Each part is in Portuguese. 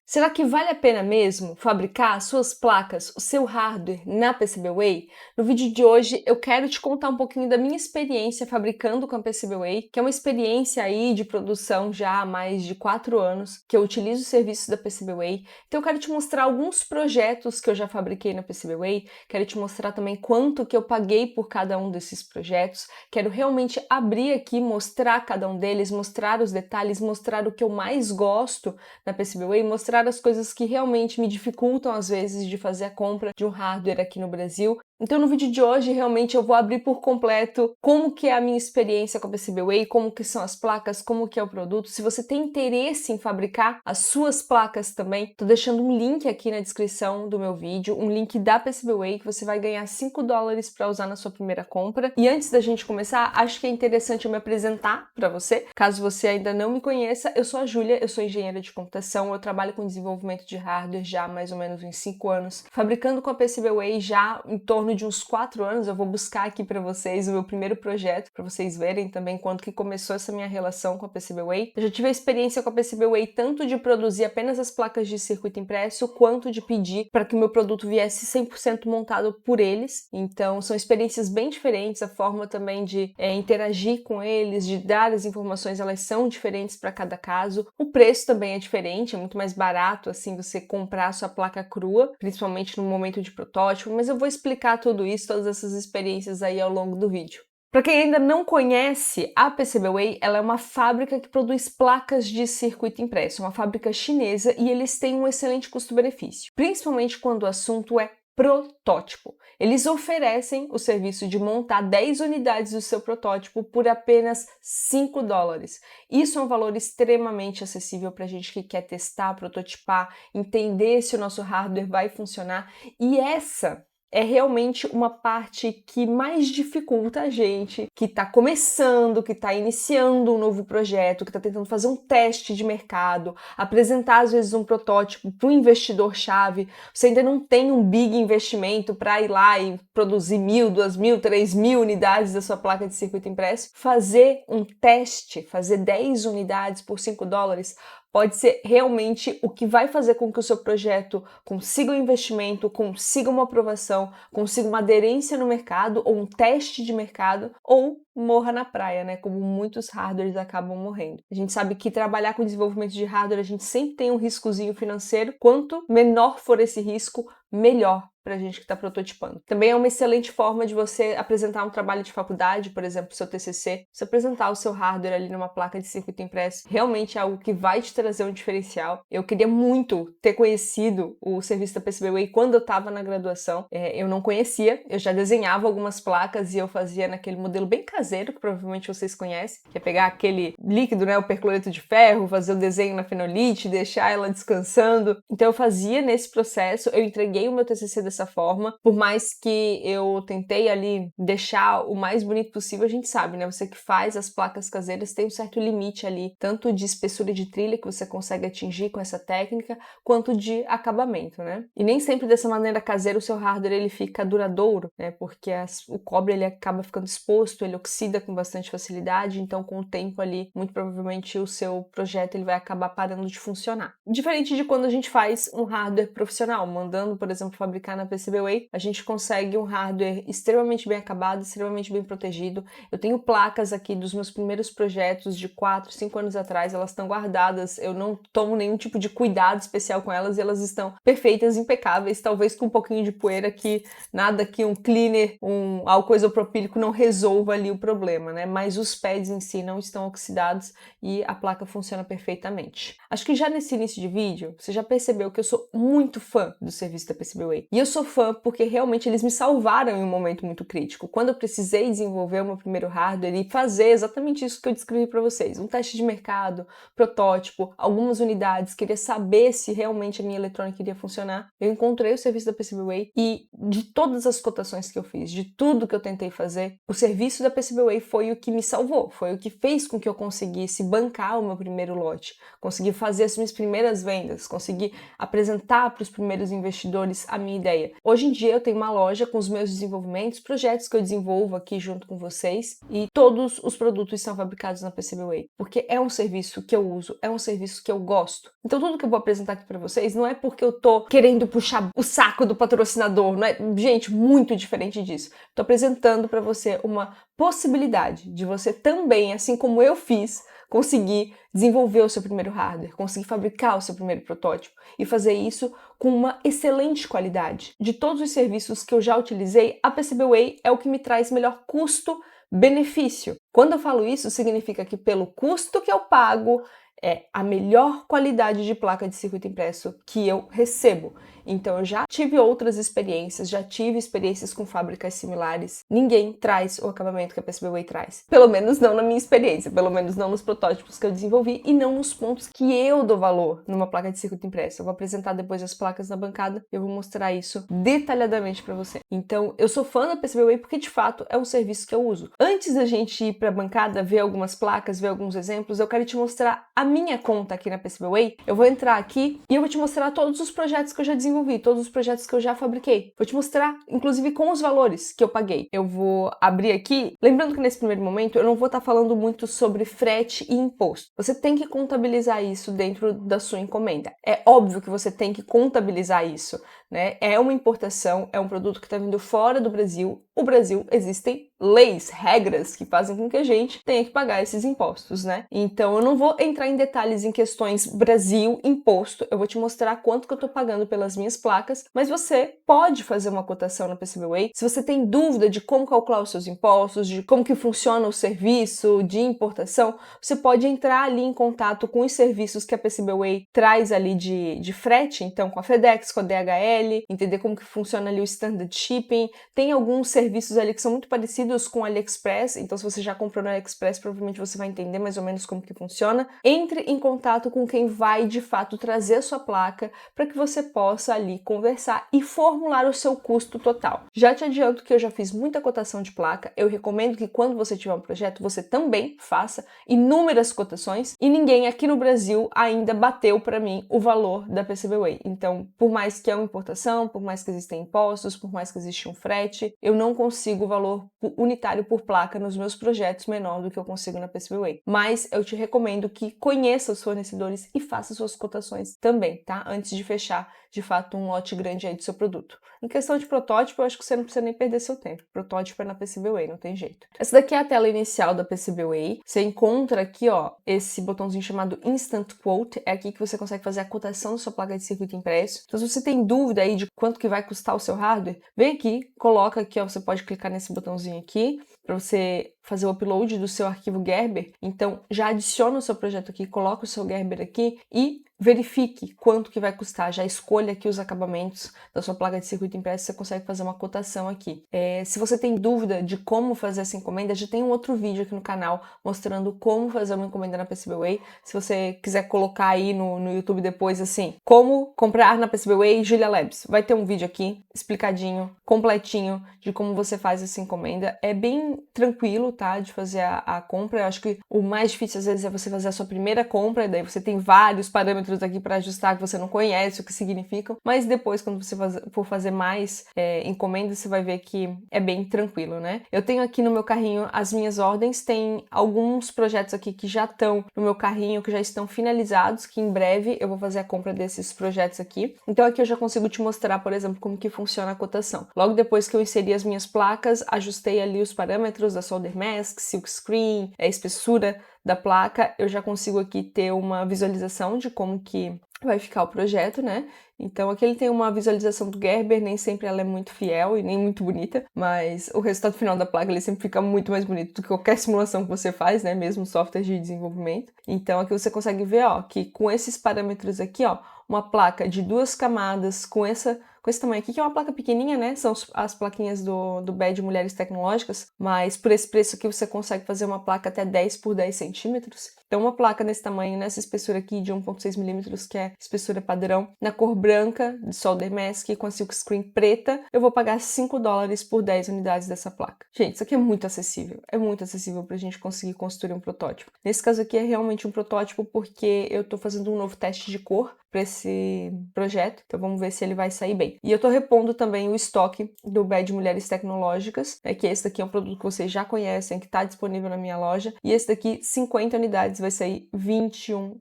Será que vale a pena mesmo fabricar as suas placas, o seu hardware na PCBWay? No vídeo de hoje eu quero te contar um pouquinho da minha experiência fabricando com a PCBWay, que é uma experiência aí de produção já há mais de 4 anos, que eu utilizo o serviço da PCBWay. Então eu quero te mostrar alguns projetos que eu já fabriquei na PCBWay, quero te mostrar também quanto que eu paguei por cada um desses projetos, quero realmente abrir aqui, mostrar cada um deles, mostrar os detalhes, mostrar o que eu mais gosto na PCBWay, mostrar as coisas que realmente me dificultam às vezes de fazer a compra de um hardware aqui no Brasil. Então no vídeo de hoje realmente eu vou abrir por completo como que é a minha experiência com a PCBWay, como que são as placas, como que é o produto. Se você tem interesse em fabricar as suas placas também, tô deixando um link aqui na descrição do meu vídeo, um link da PCBWay que você vai ganhar $5 para usar na sua primeira compra. E antes da gente começar, acho que é interessante eu me apresentar para você. Caso você ainda não me conheça, eu sou a Júlia, eu sou engenheira de computação, eu trabalho com desenvolvimento de hardware já há mais ou menos uns 5 anos, fabricando com a PCBWay já em torno de uns 4 anos. Eu vou buscar aqui para vocês o meu primeiro projeto, para vocês verem também quando que começou essa minha relação com a PCBWay. Eu já tive a experiência com a PCBWay tanto de produzir apenas as placas de circuito impresso, quanto de pedir para que o meu produto viesse 100% montado por eles. Então são experiências bem diferentes, a forma também de interagir com eles, de dar as informações, elas são diferentes para cada caso. O preço também é diferente, é muito mais barato assim você comprar a sua placa crua, principalmente no momento de protótipo, mas eu vou explicar tudo isso, todas essas experiências aí ao longo do vídeo. Para quem ainda não conhece, a PCBWay ela é uma fábrica que produz placas de circuito impresso, uma fábrica chinesa, e eles têm um excelente custo-benefício, principalmente quando o assunto é protótipo. Eles oferecem o serviço de montar 10 unidades do seu protótipo por apenas $5. Isso é um valor extremamente acessível para a gente que quer testar, prototipar, entender se o nosso hardware vai funcionar, e essa é realmente uma parte que mais dificulta a gente que está começando, que está iniciando um novo projeto, que está tentando fazer um teste de mercado, apresentar às vezes um protótipo para um investidor-chave. Você ainda não tem um big investimento para ir lá e produzir 1.000, 2.000, 3.000 unidades da sua placa de circuito impresso. Fazer um teste, fazer 10 unidades por $5 pode ser realmente o que vai fazer com que o seu projeto consiga um investimento, consiga uma aprovação, consiga uma aderência no mercado ou um teste de mercado, ou morra na praia, né? Como muitos hardwares acabam morrendo. A gente sabe que trabalhar com desenvolvimento de hardware, a gente sempre tem um riscozinho financeiro. Quanto menor for esse risco, melhor para a gente que está prototipando. Também é uma excelente forma de você apresentar um trabalho de faculdade, por exemplo, seu TCC, você apresentar o seu hardware ali numa placa de circuito impresso, realmente é algo que vai te trazer um diferencial. Eu queria muito ter conhecido o serviço da PCBWay quando eu estava na graduação. Eu não conhecia, eu já desenhava algumas placas e eu fazia naquele modelo bem caseiro, que provavelmente vocês conhecem, que é pegar aquele líquido, né, o percloreto de ferro, fazer o desenho na fenolite, deixar ela descansando. Então eu fazia nesse processo, eu entreguei o meu TCC dessa forma, por mais que eu tentei ali deixar o mais bonito possível, a gente sabe, né, você que faz as placas caseiras tem um certo limite ali, tanto de espessura de trilha que você consegue atingir com essa técnica, quanto de acabamento, né? E nem sempre dessa maneira caseira o seu hardware ele fica duradouro, né, porque o cobre ele acaba ficando exposto, ele oxida com bastante facilidade, então com o tempo ali, muito provavelmente o seu projeto ele vai acabar parando de funcionar. Diferente de quando a gente faz um hardware profissional, mandando, por exemplo, fabricar na PCBWay, a gente consegue um hardware extremamente bem acabado, extremamente bem protegido. Eu tenho placas aqui dos meus primeiros projetos de 4, 5 anos atrás, elas estão guardadas, eu não tomo nenhum tipo de cuidado especial com elas e elas estão perfeitas, impecáveis, talvez com um pouquinho de poeira que nada que um cleaner, um álcool isopropílico não resolva ali o problema, né? Mas os pads em si não estão oxidados e a placa funciona perfeitamente. Acho que já nesse início de vídeo, você já percebeu que eu sou muito fã do serviço da PCBWay. E eu sou fã porque realmente eles me salvaram em um momento muito crítico. Quando eu precisei desenvolver o meu primeiro hardware e fazer exatamente isso que eu descrevi para vocês, um teste de mercado, protótipo, algumas unidades, queria saber se realmente a minha eletrônica iria funcionar, eu encontrei o serviço da PCBWay e de todas as cotações que eu fiz, de tudo que eu tentei fazer, o serviço da PCBWay foi o que me salvou, foi o que fez com que eu conseguisse bancar o meu primeiro lote, conseguir fazer as minhas primeiras vendas, conseguir apresentar para os primeiros investidores a minha ideia. ideia. Hoje em dia eu tenho uma loja com os meus desenvolvimentos, projetos que eu desenvolvo aqui junto com vocês, e todos os produtos são fabricados na PCBWay, porque é um serviço que eu uso, é um serviço que eu gosto. Então tudo que eu vou apresentar aqui para vocês não é porque eu tô querendo puxar o saco do patrocinador, não é, gente, muito diferente disso. Tô apresentando para você uma possibilidade de você também, assim como eu fiz, conseguir desenvolver o seu primeiro hardware, conseguir fabricar o seu primeiro protótipo e fazer isso com uma excelente qualidade. De todos os serviços que eu já utilizei, a PCBWay é o que me traz melhor custo-benefício. Quando eu falo isso, significa que pelo custo que eu pago, é a melhor qualidade de placa de circuito impresso que eu recebo. Então eu já tive outras experiências, já tive experiências com fábricas similares. Ninguém traz o acabamento que a PCBWay traz. Pelo menos não na minha experiência, pelo menos não nos protótipos que eu desenvolvi e não nos pontos que eu dou valor numa placa de circuito impresso. Eu vou apresentar depois as placas na bancada e eu vou mostrar isso detalhadamente para você. Então eu sou fã da PCBWay porque de fato é um serviço que eu uso. Antes da gente ir para a bancada, ver algumas placas, ver alguns exemplos, eu quero te mostrar a minha conta aqui na PCBWay. Eu vou entrar aqui e eu vou te mostrar todos os projetos que eu já desenvolvi, todos os projetos que eu já fabriquei. Vou te mostrar, inclusive, com os valores que eu paguei. Eu vou abrir aqui, lembrando que nesse primeiro momento eu não vou estar falando muito sobre frete e imposto. Você tem que contabilizar isso dentro da sua encomenda. É óbvio que você tem que contabilizar isso, né? É uma importação, é um produto que está vindo fora do Brasil. O Brasil existem leis, regras que fazem com que a gente tenha que pagar esses impostos, né? Então eu não vou entrar em detalhes em questões Brasil, imposto, eu vou te mostrar quanto que eu tô pagando pelas minhas placas, mas você pode fazer uma cotação na PCBWay. Se você tem dúvida de como calcular os seus impostos, de como que funciona o serviço de importação, você pode entrar ali em contato com os serviços que a PCBWay traz ali de frete, então com a FedEx, com a DHL, entender como que funciona ali o standard shipping. Tem alguns serviços ali que são muito parecidos com o AliExpress, então se você já comprou no AliExpress, provavelmente você vai entender mais ou menos como que funciona. Entre em contato com quem vai de fato trazer a sua placa para que você possa ali conversar e formular o seu custo total. Já te adianto que eu já fiz muita cotação de placa, eu recomendo que quando você tiver um projeto, você também faça inúmeras cotações e ninguém aqui no Brasil ainda bateu para mim o valor da PCBWay. Então, por mais que é uma importação, por mais que existem impostos, por mais que exista um frete, eu não consigo o valor unitário por placa nos meus projetos menor do que eu consigo na PCBWay. Mas eu te recomendo que conheça os fornecedores e faça suas cotações também, tá? Antes de fechar, de fato, um lote grande aí do seu produto. Em questão de protótipo, eu acho que você não precisa nem perder seu tempo. Protótipo é na PCBWay, não tem jeito. Essa daqui é a tela inicial da PCBWay. Você encontra aqui, ó, esse botãozinho chamado Instant Quote. É aqui que você consegue fazer a cotação da sua placa de circuito impresso. Então, se você tem dúvida aí de quanto que vai custar o seu hardware, vem aqui, coloca aqui, ó, você pode clicar nesse botãozinho aqui para você fazer o upload do seu arquivo Gerber. Então, já adiciona o seu projeto aqui, coloca o seu Gerber aqui e verifique quanto que vai custar, já escolha aqui os acabamentos da sua placa de circuito impresso, você consegue fazer uma cotação aqui. Se você tem dúvida de como fazer essa encomenda, já tem um outro vídeo aqui no canal mostrando como fazer uma encomenda na PCBWay. Se você quiser colocar aí no YouTube depois, assim, como comprar na PCBWay Julia Labs, vai ter um vídeo aqui explicadinho, completinho, de como você faz essa encomenda. É bem tranquilo, tá, de fazer a compra. Eu acho que o mais difícil às vezes é você fazer a sua primeira compra, daí você tem vários parâmetros aqui para ajustar que você não conhece o que significam, mas depois quando você for fazer mais encomendas, você vai ver que é bem tranquilo, né? Eu tenho aqui no meu carrinho as minhas ordens, tem alguns projetos aqui que já estão no meu carrinho, que já estão finalizados, que em breve eu vou fazer a compra desses projetos aqui. Então aqui eu já consigo te mostrar, por exemplo, como que funciona a cotação. Logo depois que eu inseri as minhas placas, ajustei ali os parâmetros da solder mask, silk screen, a espessura da placa, eu já consigo aqui ter uma visualização de como que vai ficar o projeto, né? Então aqui ele tem uma visualização do Gerber, nem sempre ela é muito fiel e nem muito bonita, mas o resultado final da placa ele sempre fica muito mais bonito do que qualquer simulação que você faz, né? Mesmo software de desenvolvimento. Então aqui você consegue ver, ó, que com esses parâmetros aqui, ó, uma placa de 2 camadas com esse tamanho aqui, que é uma placa pequenininha, né? São as plaquinhas do BED Mulheres Tecnológicas, mas por esse preço aqui você consegue fazer uma placa até 10 por 10 centímetros. Então uma placa nesse tamanho, nessa espessura aqui de 1,6 milímetros, que é espessura padrão, na cor branca, de solder mask, com a silk screen preta, eu vou pagar $5 por 10 unidades dessa placa. Gente, isso aqui é muito acessível pra gente conseguir construir um protótipo. Nesse caso aqui é realmente um protótipo porque eu tô fazendo um novo teste de cor para esse projeto, então vamos ver se ele vai sair bem. também. E eu tô repondo também o estoque do Bad Mulheres Tecnológicas, que esse daqui é um produto que vocês já conhecem, que tá disponível na minha loja. E esse daqui, 50 unidades, vai sair $21.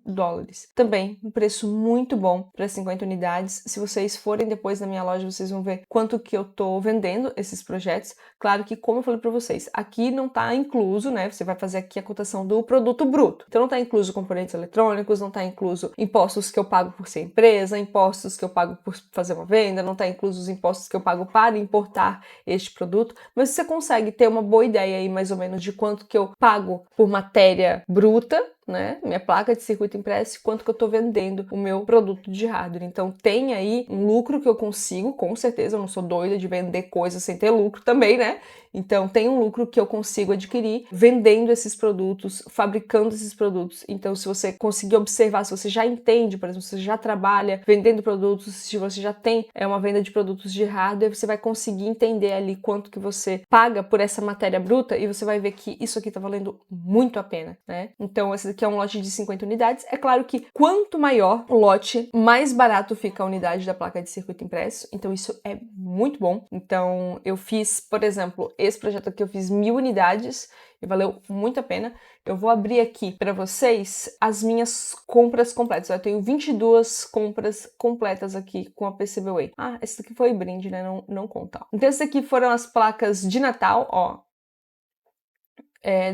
Também um preço muito bom para 50 unidades. Se vocês forem depois na minha loja, vocês vão ver quanto que eu tô vendendo esses projetos. Claro que, como eu falei para vocês, aqui não tá incluso, né? Você vai fazer aqui a cotação do produto bruto. Então não tá incluso componentes eletrônicos, não tá incluso impostos que eu pago por ser empresa, impostos que eu pago por fazer uma venda, não tá incluso os impostos que eu pago para importar este produto, mas você consegue ter uma boa ideia aí mais ou menos de quanto que eu pago por matéria bruta, né, minha placa de circuito impresso, quanto que eu tô vendendo o meu produto de hardware. Então tem aí um lucro que eu consigo, com certeza, eu não sou doida de vender coisas sem ter lucro também, né? Então tem um lucro que eu consigo adquirir vendendo esses produtos, fabricando esses produtos. Então se você conseguir observar, se você já entende, por exemplo, se você já trabalha vendendo produtos, se você já tem uma venda de produtos de hardware, você vai conseguir entender ali quanto que você paga por essa matéria bruta e você vai ver que isso aqui tá valendo muito a pena, né? Então esse daqui é um lote de 50 unidades. É claro que quanto maior o lote, mais barato fica a unidade da placa de circuito impresso. Então isso é muito bom. Então eu fiz, por exemplo, esse projeto aqui eu fiz 1000 unidades e valeu muito a pena. Eu vou abrir aqui para vocês as minhas compras completas. Eu tenho 22 compras completas aqui com a PCBWay. Ah, esse daqui foi brinde, né? Não conta. Então esses aqui foram as placas de Natal, ó.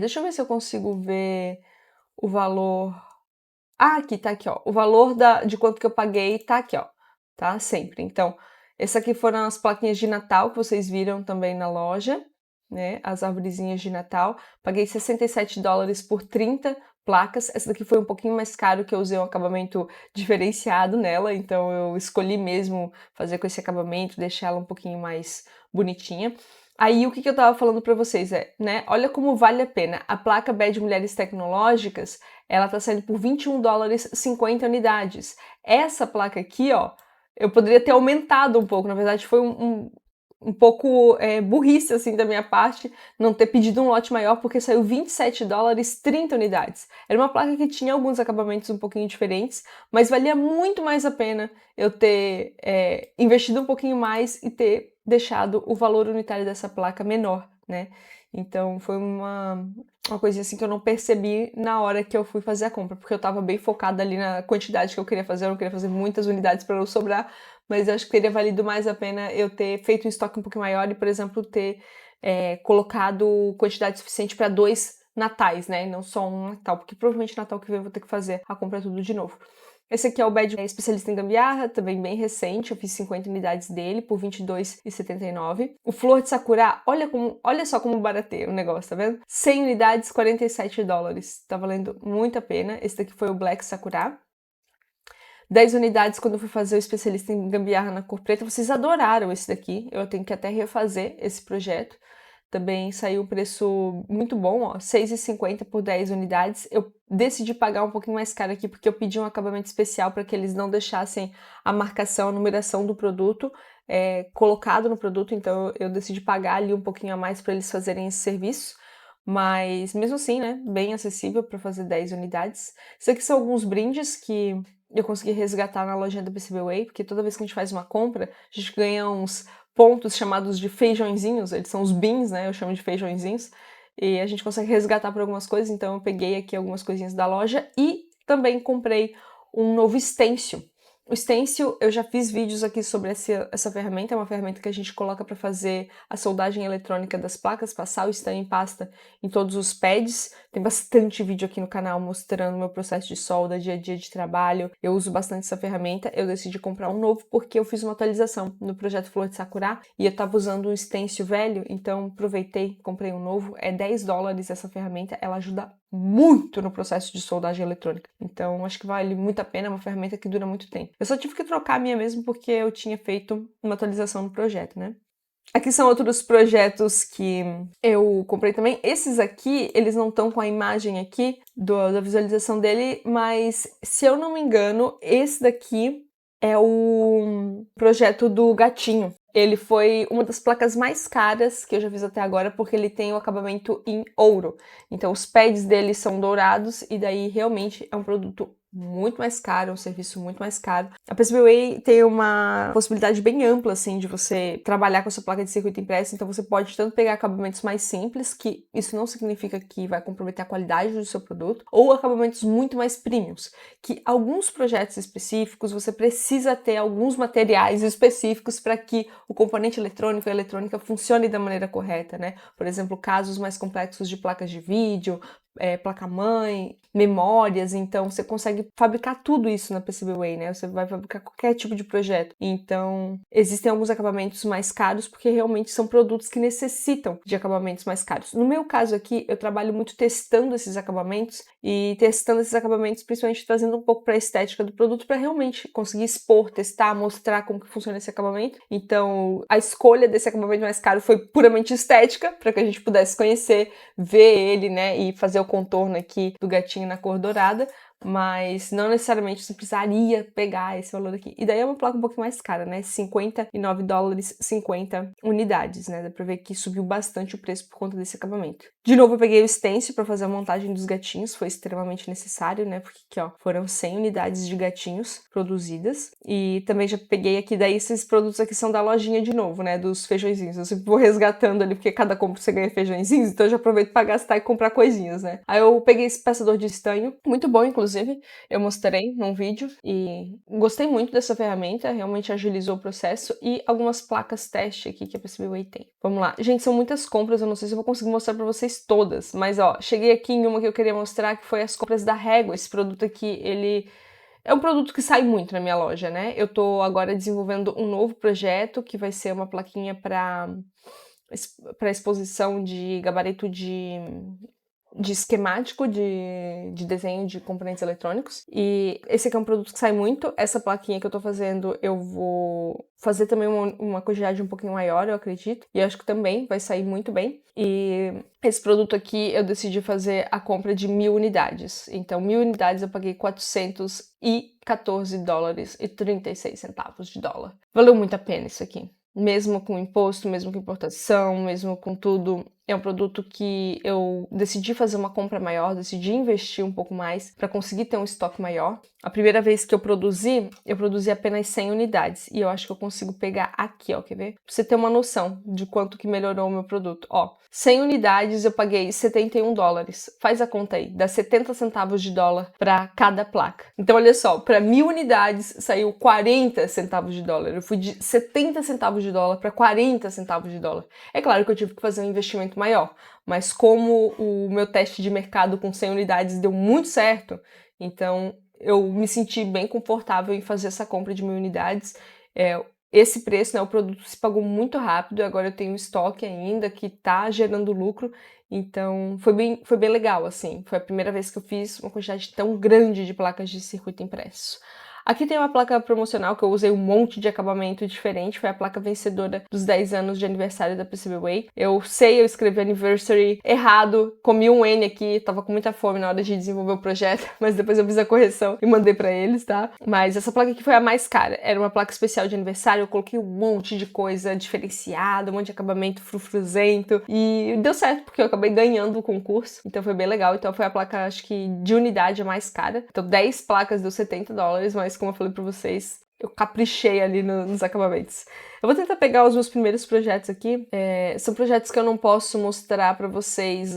Deixa eu ver se eu consigo ver o valor. Ah, aqui, tá aqui, ó. O valor de quanto que eu paguei tá aqui, ó. Tá? Sempre. Então, essas aqui foram as plaquinhas de Natal que vocês viram também na loja, né? As arvorezinhas de Natal. Paguei $67 por 30 placas. Essa daqui foi um pouquinho mais caro, que eu usei um acabamento diferenciado nela, então eu escolhi mesmo fazer com esse acabamento, deixar ela um pouquinho mais bonitinha. Aí o que eu tava falando pra vocês né? Olha como vale a pena. A placa Bad Mulheres Tecnológicas, ela tá saindo por $21, 50 unidades. Essa placa aqui, ó, eu poderia ter aumentado um pouco. Na verdade, foi um pouco burrice, assim, da minha parte, não ter pedido um lote maior, porque saiu $27, 30 unidades. Era uma placa que tinha alguns acabamentos um pouquinho diferentes, mas valia muito mais a pena eu ter investido um pouquinho mais e ter deixado o valor unitário dessa placa menor, né? Então foi uma coisinha assim que eu não percebi na hora que eu fui fazer a compra, porque eu tava bem focada ali na quantidade que eu queria fazer, eu não queria fazer muitas unidades para não sobrar, mas eu acho que teria valido mais a pena eu ter feito um estoque um pouquinho maior e, por exemplo, ter colocado quantidade suficiente para 2 natais, né? E não só um Natal, porque provavelmente Natal que vem eu vou ter que fazer a compra tudo de novo. Esse aqui é o Bad especialista em gambiarra, também bem recente, eu fiz 50 unidades dele por R$22,79. O Flor de Sakura, olha só como barateia o negócio, tá vendo? 100 unidades, $47, tá valendo muito a pena. Esse daqui foi o Black Sakura. 10 unidades quando eu fui fazer o especialista em gambiarra na cor preta. Vocês adoraram esse daqui, eu tenho que até refazer esse projeto. Também saiu um preço muito bom, ó, R$6,50 por 10 unidades. Eu decidi pagar um pouquinho mais caro aqui porque eu pedi um acabamento especial para que eles não deixassem a marcação, a numeração do produto colocado no produto, então eu decidi pagar ali um pouquinho a mais para eles fazerem esse serviço. Mas mesmo assim, né, bem acessível para fazer 10 unidades. Isso aqui são alguns brindes que eu consegui resgatar na lojinha da PCBWay, porque toda vez que a gente faz uma compra, a gente ganha uns pontos chamados de feijõezinhos, eles são os beans, né? Eu chamo de feijõezinhos, e a gente consegue resgatar por algumas coisas, então eu peguei aqui algumas coisinhas da loja e também comprei um novo stencil. O stencil, eu já fiz vídeos aqui sobre essa ferramenta, é uma ferramenta que a gente coloca para fazer a soldagem eletrônica das placas, passar o stan em pasta em todos os pads. Tem bastante vídeo aqui no canal mostrando o meu processo de solda, dia a dia de trabalho. Eu uso bastante essa ferramenta, eu decidi comprar um novo porque eu fiz uma atualização no projeto Flor de Sakura e eu tava usando um stencil velho, então aproveitei, comprei um novo. É $10 essa ferramenta, ela ajuda muito no processo de soldagem eletrônica. Então, acho que vale muito a pena, é uma ferramenta que dura muito tempo. Eu só tive que trocar a minha mesmo porque eu tinha feito uma atualização no projeto, né? Aqui são outros projetos que eu comprei também. Esses aqui, eles não estão com a imagem aqui da visualização dele, mas se eu não me engano, esse daqui é o projeto do gatinho. Ele foi uma das placas mais caras que eu já fiz até agora, porque ele tem o acabamento em ouro. Então os pads dele são dourados e daí realmente é um produto muito mais caro, é um serviço muito mais caro. A PCBWay tem uma possibilidade bem ampla, assim, de você trabalhar com a sua placa de circuito impresso, então você pode tanto pegar acabamentos mais simples, que isso não significa que vai comprometer a qualidade do seu produto, ou acabamentos muito mais premiums, que alguns projetos específicos você precisa ter alguns materiais específicos para que o componente eletrônico e a eletrônica funcione da maneira correta, né? Por exemplo, casos mais complexos de placas de vídeo, placa-mãe, memórias, então você consegue fabricar tudo isso na PCBWay, né? Você vai fabricar qualquer tipo de projeto. Então, existem alguns acabamentos mais caros porque realmente são produtos que necessitam de acabamentos mais caros. No meu caso aqui, eu trabalho muito testando esses acabamentos e testando esses acabamentos, principalmente trazendo um pouco para a estética do produto para realmente conseguir expor, testar, mostrar como que funciona esse acabamento. Então, a escolha desse acabamento mais caro foi puramente estética, para que a gente pudesse conhecer, ver ele, né, e fazer o contorno aqui do gatinho na cor dourada, mas não necessariamente você precisaria pegar esse valor aqui. E daí é uma placa um pouquinho mais cara, né? $59, 50 unidades, né? Dá pra ver que subiu bastante o preço por conta desse acabamento. De novo, eu peguei o stencil para fazer a montagem dos gatinhos, foi extremamente necessário, né? Porque aqui, ó, foram 100 unidades de gatinhos produzidas. E também já peguei aqui, daí esses produtos aqui são da lojinha de novo, né? Dos feijõezinhos. Eu sempre vou resgatando ali, porque cada compra você ganha feijõezinhos, então eu já aproveito para gastar e comprar coisinhas, né? Aí eu peguei esse passador de estanho, muito bom, inclusive. Eu mostrei num vídeo e gostei muito dessa ferramenta, realmente agilizou o processo, e algumas placas teste aqui que a PCBWay tem. Vamos lá. Gente, são muitas compras, eu não sei se eu vou conseguir mostrar pra vocês todas, mas ó, cheguei aqui em uma que eu queria mostrar, que foi as compras da Régua. Esse produto aqui, ele é um produto que sai muito na minha loja, né? Eu tô agora desenvolvendo um novo projeto, que vai ser uma plaquinha para exposição de gabarito de esquemático de desenho de componentes eletrônicos. E esse aqui é um produto que sai muito. Essa plaquinha que eu tô fazendo, eu vou fazer também uma quantidade um pouquinho maior, eu acredito. E acho que também vai sair muito bem. E esse produto aqui, eu decidi fazer a compra de 1.000 unidades. Então, 1.000 unidades eu paguei $414,36. Valeu muito a pena isso aqui. Mesmo com imposto, mesmo com importação, mesmo com tudo, é um produto que eu decidi fazer uma compra maior, decidi investir um pouco mais para conseguir ter um estoque maior. A primeira vez que eu produzi apenas 100 unidades, e eu acho que eu consigo pegar aqui, ó, quer ver? Pra você ter uma noção de quanto que melhorou o meu produto. Ó, 100 unidades eu paguei $71. Faz a conta aí, dá 70 centavos de dólar para cada placa. Então olha só, para 1.000 unidades saiu 40 centavos de dólar. Eu fui de 70 centavos de dólar para 40 centavos de dólar. É claro que eu tive que fazer um investimento maior, mas como o meu teste de mercado com 100 unidades deu muito certo, então eu me senti bem confortável em fazer essa compra de 1.000 unidades. Esse preço, né, o produto se pagou muito rápido, agora eu tenho estoque ainda que tá gerando lucro, então foi bem legal, assim. Foi a primeira vez que eu fiz uma quantidade tão grande de placas de circuito impresso. Aqui tem uma placa promocional que eu usei um monte de acabamento diferente, foi a placa vencedora dos 10 anos de aniversário da PCBWay. Eu sei, eu escrevi anniversary errado, comi um N aqui, tava com muita fome na hora de desenvolver o projeto, mas depois eu fiz a correção e mandei pra eles, tá? Mas essa placa aqui foi a mais cara, era uma placa especial de aniversário, eu coloquei um monte de coisa diferenciada, um monte de acabamento frufruzento, e deu certo, porque eu acabei ganhando o concurso, então foi bem legal. Então foi a placa, acho que de unidade a mais cara, então 10 placas deu $70, mas como eu falei pra vocês, eu caprichei ali nos acabamentos. Eu vou tentar pegar os meus primeiros projetos aqui. São projetos que eu não posso mostrar pra vocês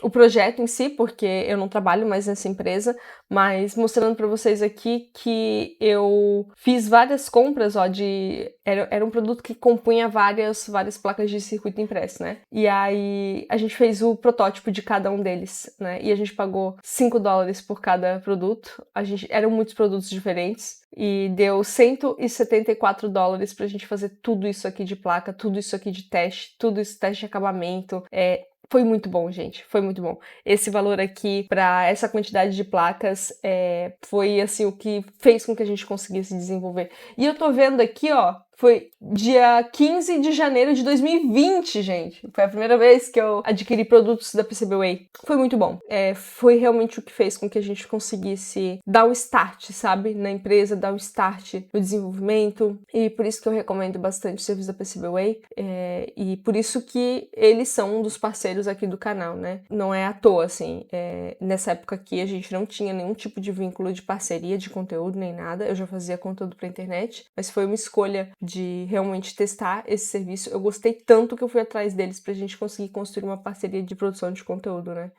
o projeto em si, porque eu não trabalho mais nessa empresa, mas mostrando pra vocês aqui que eu fiz várias compras, ó, era um produto que compunha várias placas de circuito impresso, né? E aí a gente fez o protótipo de cada um deles, né? E a gente pagou $5 por cada produto. Eram muitos produtos diferentes e deu $174 pra gente fazer tudo isso aqui de placa, tudo isso aqui de teste, tudo isso teste de acabamento. Foi muito bom, gente, foi muito bom. Esse valor aqui, para essa quantidade de placas, foi assim o que fez com que a gente conseguisse desenvolver. E eu tô vendo aqui, ó, Foi dia 15 de janeiro de 2020, gente. Foi a primeira vez que eu adquiri produtos da PCBWay. Foi muito bom. Foi realmente o que fez com que a gente conseguisse dar o start, sabe? Na empresa, dar o start no desenvolvimento. E por isso que eu recomendo bastante o serviço da PCBWay. E por isso que eles são um dos parceiros aqui do canal, né? Não é à toa, assim. Nessa época aqui a gente não tinha nenhum tipo de vínculo de parceria de conteúdo nem nada. Eu já fazia conteúdo pra internet, mas foi uma escolha de realmente testar esse serviço. Eu gostei tanto que eu fui atrás deles pra gente conseguir construir uma parceria de produção de conteúdo, né?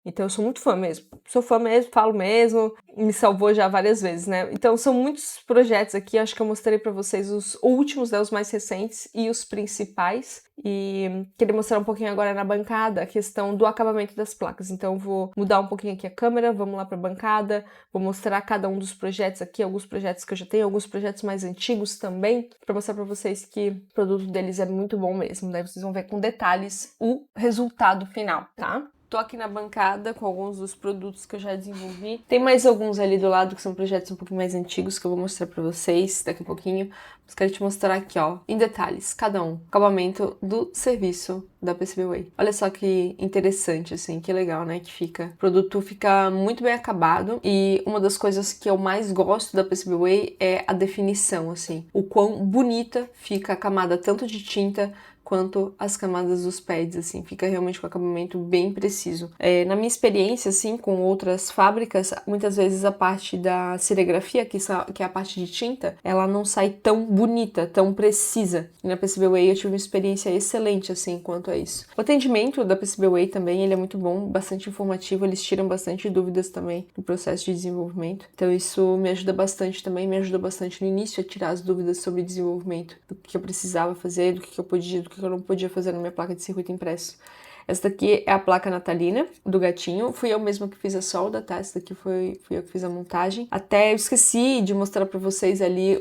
Então eu sou muito fã mesmo. Sou fã mesmo, falo mesmo, me salvou já várias vezes, né? Então são muitos projetos aqui, acho que eu mostrei pra vocês os últimos, né, os mais recentes e os principais. E queria mostrar um pouquinho agora na bancada a questão do acabamento das placas. Então eu vou mudar um pouquinho aqui a câmera, vamos lá pra bancada, vou mostrar cada um dos projetos aqui, alguns projetos que eu já tenho, alguns projetos mais antigos também, pra mostrar pra vocês que o produto deles é muito bom mesmo. Daí vocês vão ver com detalhes o resultado final, tá? Tô aqui na bancada com alguns dos produtos que eu já desenvolvi. Tem mais alguns ali do lado que são projetos um pouquinho mais antigos que eu vou mostrar pra vocês daqui a pouquinho. Mas quero te mostrar aqui, ó, em detalhes, cada um, acabamento do serviço da PCBWay. Olha só que interessante, assim, que legal, né, que fica. O produto fica muito bem acabado e uma das coisas que eu mais gosto da PCBWay é a definição, assim. O quão bonita fica a camada tanto de tinta quanto as camadas dos pads, assim, fica realmente com o acabamento bem preciso. Na minha experiência, assim, com outras fábricas, muitas vezes a parte da serigrafia, que é a parte de tinta, ela não sai tão bonita, tão precisa. E na PCBWay eu tive uma experiência excelente, assim, quanto a isso. O atendimento da PCBWay também, ele é muito bom, bastante informativo, eles tiram bastante dúvidas também no processo de desenvolvimento. Então isso me ajuda bastante também, me ajudou bastante no início a tirar as dúvidas sobre desenvolvimento, do que eu precisava fazer, do que eu podia, do que eu não podia fazer na minha placa de circuito impresso. Essa daqui é a placa natalina do gatinho. Fui eu mesma que fiz a solda, tá? Essa daqui fui eu que fiz a montagem. Até eu esqueci de mostrar pra vocês ali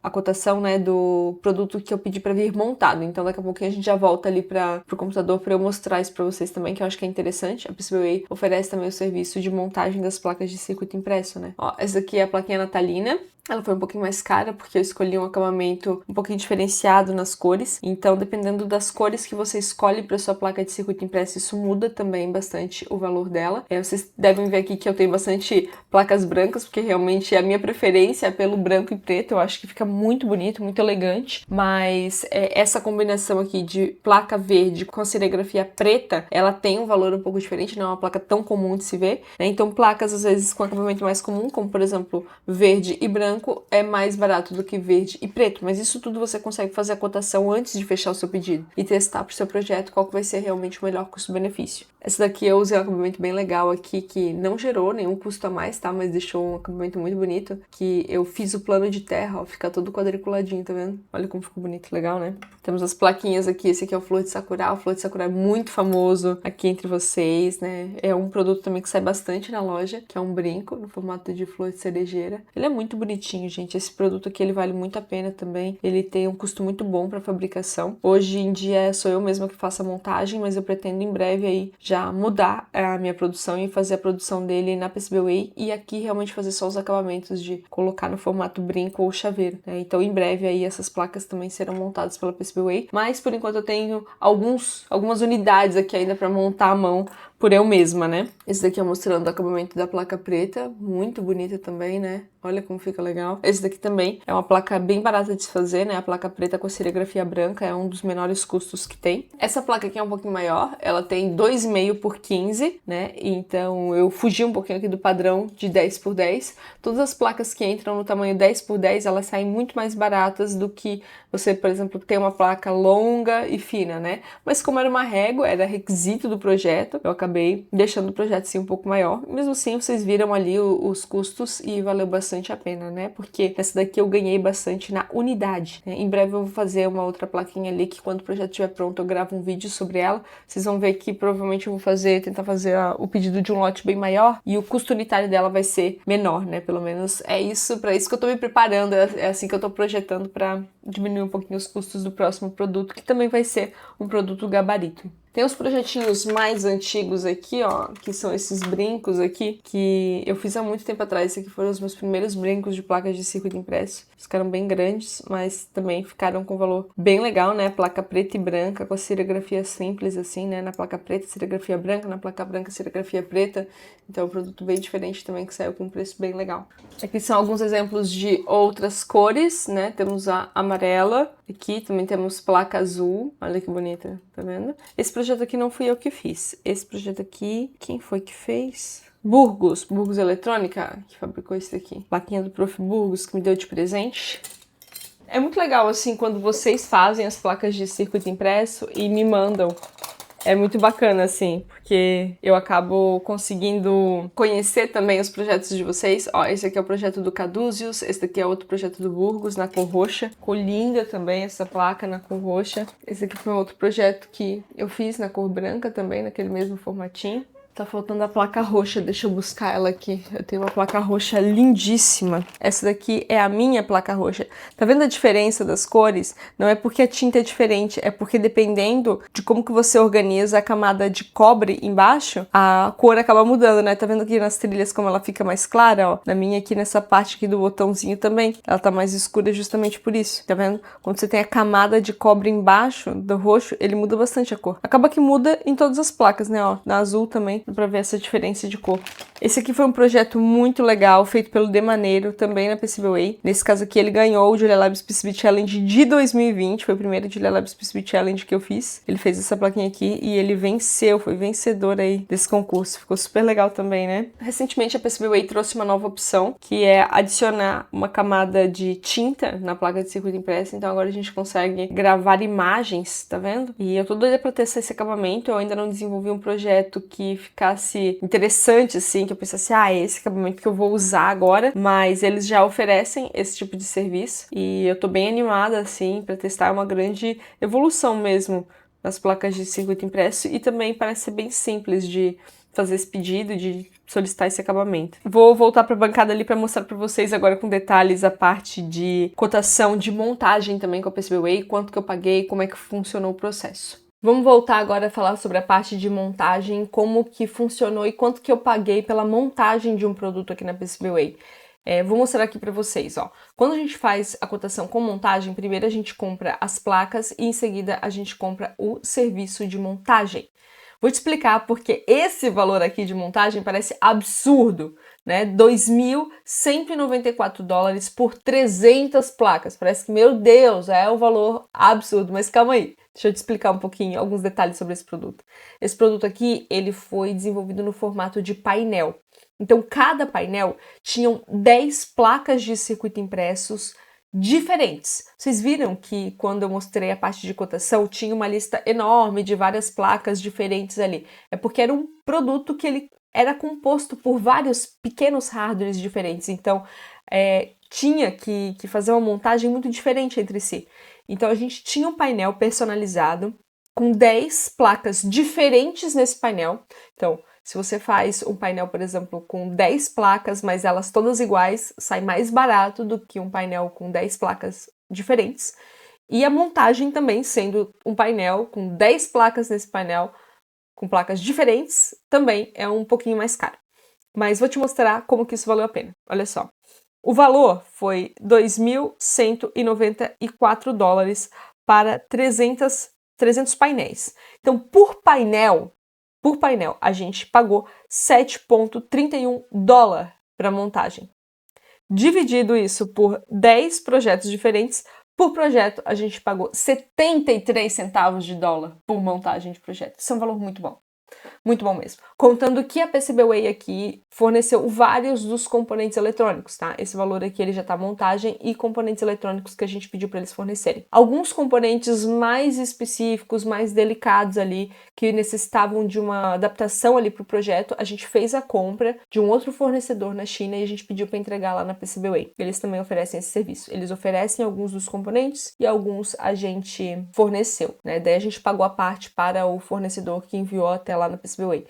a cotação, né, do produto que eu pedi pra vir montado. Então daqui a pouquinho a gente já volta ali pro computador pra eu mostrar isso pra vocês também, que eu acho que é interessante. A PCBWay oferece também o serviço de montagem das placas de circuito impresso, né? Ó, essa daqui é a plaquinha natalina. Ela foi um pouquinho mais cara porque eu escolhi um acabamento um pouquinho diferenciado nas cores. Então, dependendo das cores que você escolhe para sua placa de circuito impresso, isso muda também bastante o valor dela. Vocês devem ver aqui que eu tenho bastante placas brancas, porque realmente a minha preferência é pelo branco e preto. Eu acho que fica muito bonito, muito elegante. Mas essa combinação aqui de placa verde com a serigrafia preta, ela tem um valor um pouco diferente, não é uma placa tão comum de se ver, né? Então, placas às vezes com acabamento mais comum, como por exemplo verde e branco, é mais barato do que verde e preto, mas isso tudo você consegue fazer a cotação antes de fechar o seu pedido e testar para o seu projeto qual que vai ser realmente o melhor custo-benefício. Essa daqui eu usei um acabamento bem legal aqui, que não gerou nenhum custo a mais, tá? Mas deixou um acabamento muito bonito, que eu fiz o plano de terra, ó, fica todo quadriculadinho, tá vendo? Olha como ficou bonito, legal, né? Temos as plaquinhas aqui, esse aqui é o Flor de Sakura. O Flor de Sakura é muito famoso aqui entre vocês, né? É um produto também que sai bastante na loja, que é um brinco no formato de flor de cerejeira. Ele é muito bonitinho, gente. Esse produto aqui, ele vale muito a pena também. Ele tem um custo muito bom para fabricação. Hoje em dia sou eu mesma que faço a montagem, mas eu pretendo em breve aí já mudar a minha produção e fazer a produção dele na PCBWay e aqui realmente fazer só os acabamentos de colocar no formato brinco ou chaveiro, né? Então em breve aí essas placas também serão montadas pela PCBWay, mas por enquanto eu tenho algumas unidades aqui ainda para montar à mão por eu mesma, né? Esse daqui é mostrando o acabamento da placa preta, muito bonita também, né? Olha como fica legal. Esse daqui também é uma placa bem barata de se fazer, né? A placa preta com a serigrafia branca é um dos menores custos que tem. Essa placa aqui é um pouquinho maior, ela tem 2,5 por 15, né? Então eu fugi um pouquinho aqui do padrão de 10 por 10. Todas as placas que entram no tamanho 10 por 10, elas saem muito mais baratas do que você, por exemplo, ter uma placa longa e fina, né? Mas como era uma régua, era requisito do projeto, eu acabei deixando o projeto assim um pouco maior. Mesmo assim, vocês viram ali os custos e valeu bastante a pena, né? Porque essa daqui eu ganhei bastante na unidade, né? Em breve eu vou fazer uma outra plaquinha ali que quando o projeto estiver pronto eu gravo um vídeo sobre ela. Vocês vão ver que provavelmente eu vou tentar fazer o pedido de um lote bem maior e o custo unitário dela vai ser menor, né? Pelo menos é isso, para isso que eu tô me preparando, é assim que eu tô projetando para diminuir um pouquinho os custos do próximo produto, que também vai ser um produto gabarito. Tem os projetinhos mais antigos aqui, ó, que são esses brincos aqui, que eu fiz há muito tempo atrás. Esses aqui foram os meus primeiros brincos de placas de circuito impresso. Ficaram bem grandes, mas também ficaram com valor bem legal, né? Placa preta e branca, com a serigrafia simples assim, né? Na placa preta, serigrafia branca, na placa branca, serigrafia preta. Então é um produto bem diferente também, que saiu com um preço bem legal. Aqui são alguns exemplos de outras cores, né? Temos a amarela, aqui também temos placa azul, olha que bonita, tá vendo? Esse projeto aqui não fui eu que fiz. Esse projeto aqui, quem foi que fez? Burgos Eletrônica, que fabricou esse aqui. Plaquinha do Prof. Burgos, que me deu de presente. É muito legal, assim, quando vocês fazem as placas de circuito impresso e me mandam. É muito bacana, assim, porque eu acabo conseguindo conhecer também os projetos de vocês. Ó, esse aqui é o projeto do Caduzius, esse daqui é outro projeto do Burgos, na cor roxa. Ficou linda também essa placa na cor roxa. Esse aqui foi um outro projeto que eu fiz na cor branca também, naquele mesmo formatinho. Tá faltando a placa roxa, deixa eu buscar ela aqui. Eu tenho uma placa roxa lindíssima. Essa daqui é a minha placa roxa. Tá vendo a diferença das cores? Não é porque a tinta é diferente, é porque dependendo de como que você organiza a camada de cobre embaixo, a cor acaba mudando, né? Tá vendo aqui nas trilhas como ela fica mais clara, ó? Na minha aqui, nessa parte aqui do botãozinho também, ela tá mais escura justamente por isso. Tá vendo? Quando você tem a camada de cobre embaixo do roxo, ele muda bastante a cor. Acaba que muda em todas as placas, né? Ó, na azul também. Dá pra ver essa diferença de cor. Esse aqui foi um projeto muito legal, feito pelo Demaneiro, também na PCBWay. Nesse caso aqui, ele ganhou o Julia Labs PCB Challenge de 2020. Foi o primeiro Julia Labs PCB Challenge que eu fiz. Ele fez essa plaquinha aqui e ele venceu, foi vencedor aí desse concurso. Ficou super legal também, né? Recentemente, a PCBWay trouxe uma nova opção, que é adicionar uma camada de tinta na placa de circuito impresso. Então agora a gente consegue gravar imagens, tá vendo? E eu tô doida pra testar esse acabamento. Eu ainda não desenvolvi um projeto que ficasse interessante, assim, que eu pensasse, esse acabamento que eu vou usar agora, mas eles já oferecem esse tipo de serviço e eu tô bem animada, assim, pra testar uma grande evolução mesmo nas placas de circuito impresso e também parece ser bem simples de fazer esse pedido, de solicitar esse acabamento. Vou voltar para a bancada ali para mostrar para vocês agora com detalhes a parte de cotação de montagem também com a PCBWay, quanto que eu paguei, como é que funcionou o processo. Vamos voltar agora a falar sobre a parte de montagem, como que funcionou e quanto que eu paguei pela montagem de um produto aqui na PCBWay. Vou mostrar aqui para vocês, ó. Quando a gente faz a cotação com montagem, primeiro a gente compra as placas e em seguida a gente compra o serviço de montagem. Vou te explicar porque esse valor aqui de montagem parece absurdo, né? $2.194 por 300 placas. Parece que, meu Deus, é um valor absurdo, mas calma aí. Deixa eu te explicar um pouquinho, alguns detalhes sobre esse produto. Esse produto aqui, ele foi desenvolvido no formato de painel. Então, cada painel tinham 10 placas de circuito impressos diferentes. Vocês viram que quando eu mostrei a parte de cotação, tinha uma lista enorme de várias placas diferentes ali. É porque era um produto que ele era composto por vários pequenos hardwares diferentes. Então, tinha que fazer uma montagem muito diferente entre si. Então, a gente tinha um painel personalizado com 10 placas diferentes nesse painel. Então, se você faz um painel, por exemplo, com 10 placas, mas elas todas iguais, sai mais barato do que um painel com 10 placas diferentes. E a montagem também, sendo um painel com 10 placas nesse painel, com placas diferentes, também é um pouquinho mais caro. Mas vou te mostrar como que isso valeu a pena. Olha só. O valor foi $2.194 para 300 painéis. Então, por painel, a gente pagou $7,31 para montagem. Dividido isso por 10 projetos diferentes, por projeto a gente pagou 73 centavos de dólar por montagem de projeto. Isso é um valor muito bom. Muito bom mesmo. Contando que a PCBWay aqui forneceu vários dos componentes eletrônicos, tá? Esse valor aqui ele já tá montagem e componentes eletrônicos que a gente pediu para eles fornecerem. Alguns componentes mais específicos, mais delicados ali, que necessitavam de uma adaptação ali para o projeto, a gente fez a compra de um outro fornecedor na China e a gente pediu para entregar lá na PCBWay. Eles também oferecem esse serviço. Eles oferecem alguns dos componentes e alguns a gente forneceu, né? Daí a gente pagou a parte para o fornecedor que enviou até lá na PCBWay.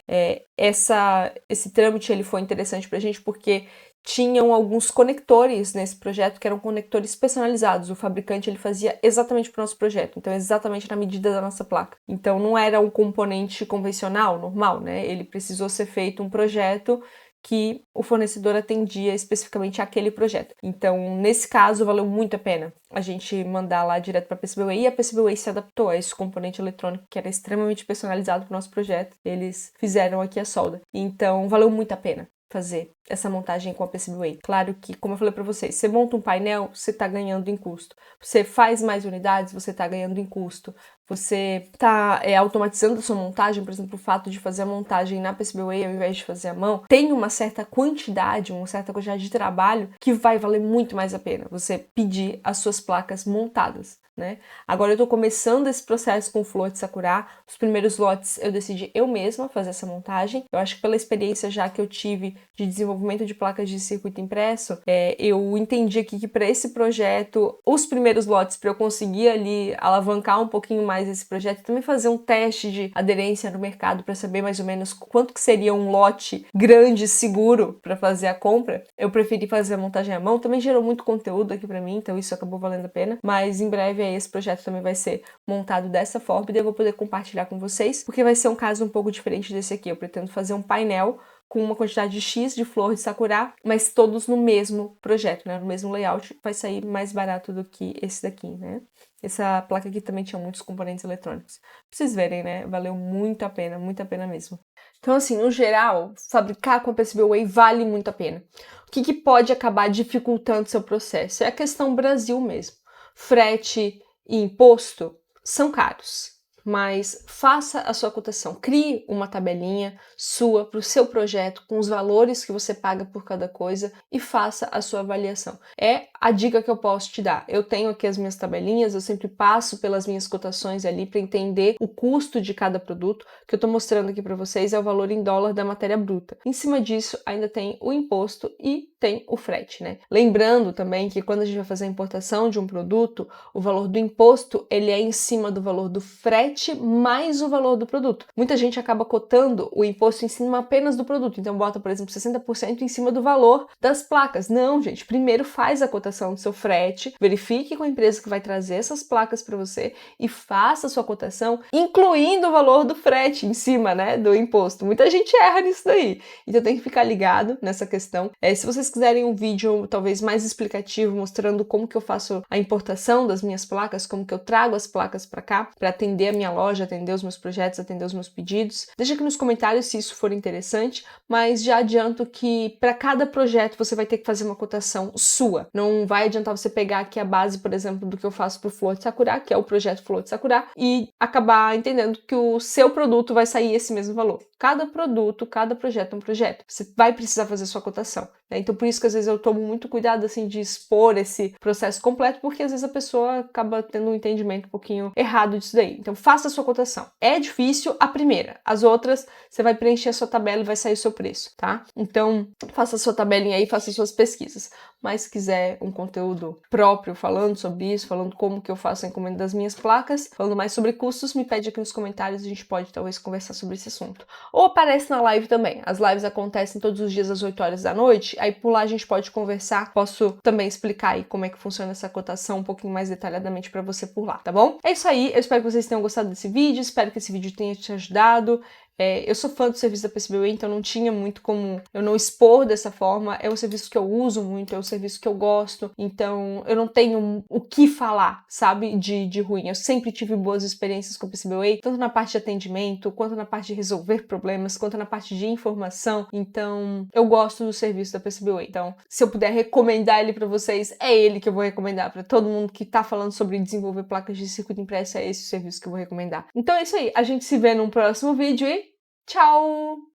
Esse trâmite ele foi interessante pra gente porque tinham alguns conectores nesse projeto que eram conectores personalizados. O fabricante ele fazia exatamente para o nosso projeto, então exatamente na medida da nossa placa. Então não era um componente convencional, normal, né? Ele precisou ser feito um projeto que o fornecedor atendia especificamente àquele projeto. Então, nesse caso, valeu muito a pena a gente mandar lá direto para a PCBWay, e a PCBWay se adaptou a esse componente eletrônico que era extremamente personalizado para o nosso projeto. Eles fizeram aqui a solda. Então, valeu muito a pena fazer essa montagem com a PCBWay. Claro que, como eu falei para vocês, você monta um painel, você está ganhando em custo. Você faz mais unidades, você está ganhando em custo. Você está automatizando a sua montagem, por exemplo, o fato de fazer a montagem na PCBWay ao invés de fazer à mão, tem uma certa quantidade de trabalho que vai valer muito mais a pena você pedir as suas placas montadas, né? Agora eu tô começando esse processo com o Flor de Sakura. Os primeiros lotes eu decidi eu mesma fazer essa montagem. Eu acho que pela experiência já que eu tive de desenvolvimento de placas de circuito impresso, eu entendi aqui que para esse projeto, os primeiros lotes, para eu conseguir ali alavancar um pouquinho mais esse projeto, também fazer um teste de aderência no mercado para saber mais ou menos quanto que seria um lote grande, seguro para fazer a compra, eu preferi fazer a montagem à mão. Também gerou muito conteúdo aqui para mim, então isso acabou valendo a pena, mas em breve aí esse projeto também vai ser montado dessa forma e daí eu vou poder compartilhar com vocês, porque vai ser um caso um pouco diferente desse aqui. Eu pretendo fazer um painel com uma quantidade X de flor de sakura, mas todos no mesmo projeto, né? No mesmo layout, vai sair mais barato do que esse daqui, né? Essa placa aqui também tinha muitos componentes eletrônicos. Pra vocês verem, né? Valeu muito a pena mesmo. Então, assim, no geral, fabricar com a PCBWay vale muito a pena. O que pode acabar dificultando seu processo? É a questão Brasil mesmo. Frete e imposto são caros, mas faça a sua cotação, crie uma tabelinha sua para o seu projeto com os valores que você paga por cada coisa e faça a sua avaliação. É a dica que eu posso te dar. Eu tenho aqui as minhas tabelinhas, eu sempre passo pelas minhas cotações ali para entender o custo de cada produto. O que eu estou mostrando aqui para vocês é o valor em dólar da matéria bruta. Em cima disso ainda tem o imposto e tem o frete, né? Lembrando também que quando a gente vai fazer a importação de um produto, o valor do imposto ele é em cima do valor do frete mais o valor do produto. Muita gente acaba cotando o imposto em cima apenas do produto, então bota, por exemplo, 60% em cima do valor das placas. Não, gente, primeiro faz a cotação do seu frete, verifique com a empresa que vai trazer essas placas para você e faça a sua cotação, incluindo o valor do frete em cima, né, do imposto. Muita gente erra nisso daí, então tem que ficar ligado nessa questão. Se vocês quiserem um vídeo talvez mais explicativo, mostrando como que eu faço a importação das minhas placas, como que eu trago as placas para cá, para atender a minha loja, atender os meus projetos, atender os meus pedidos, deixa aqui nos comentários se isso for interessante, mas já adianto que para cada projeto você vai ter que fazer uma cotação sua. Não vai adiantar você pegar aqui a base, por exemplo, do que eu faço para o Flor de Sakura, que é o projeto Flor de Sakura, e acabar entendendo que o seu produto vai sair esse mesmo valor. Cada produto, cada projeto é um projeto. Você vai precisar fazer sua cotação, né? Então por isso que às vezes eu tomo muito cuidado assim de expor esse processo completo, porque às vezes a pessoa acaba tendo um entendimento um pouquinho errado disso daí. Então faça a sua cotação. É difícil a primeira, as outras você vai preencher a sua tabela e vai sair o seu preço, tá? Então faça a sua tabelinha aí, faça as suas pesquisas. Mas se quiser um conteúdo próprio falando sobre isso, falando como que eu faço a encomenda das minhas placas, falando mais sobre custos, me pede aqui nos comentários, a gente pode talvez conversar sobre esse assunto. Ou aparece na live também. As lives acontecem todos os dias às 8 horas da noite, aí por lá a gente pode conversar, posso também explicar aí como é que funciona essa cotação um pouquinho mais detalhadamente para você por lá, tá bom? É isso aí, eu espero que vocês tenham gostado desse vídeo, espero que esse vídeo tenha te ajudado. Eu sou fã do serviço da PCBWay, então não tinha muito como eu não expor dessa forma. É um serviço que eu uso muito, é um serviço que eu gosto, então eu não tenho o que falar, sabe, de ruim. Eu sempre tive boas experiências com a PCBWay, tanto na parte de atendimento, quanto na parte de resolver problemas, quanto na parte de informação. Então eu gosto do serviço da PCBWay. Então, se eu puder recomendar ele para vocês, é ele que eu vou recomendar para todo mundo que tá falando sobre desenvolver placas de circuito impresso. É esse o serviço que eu vou recomendar. Então é isso aí, a gente se vê num próximo vídeo e tchau!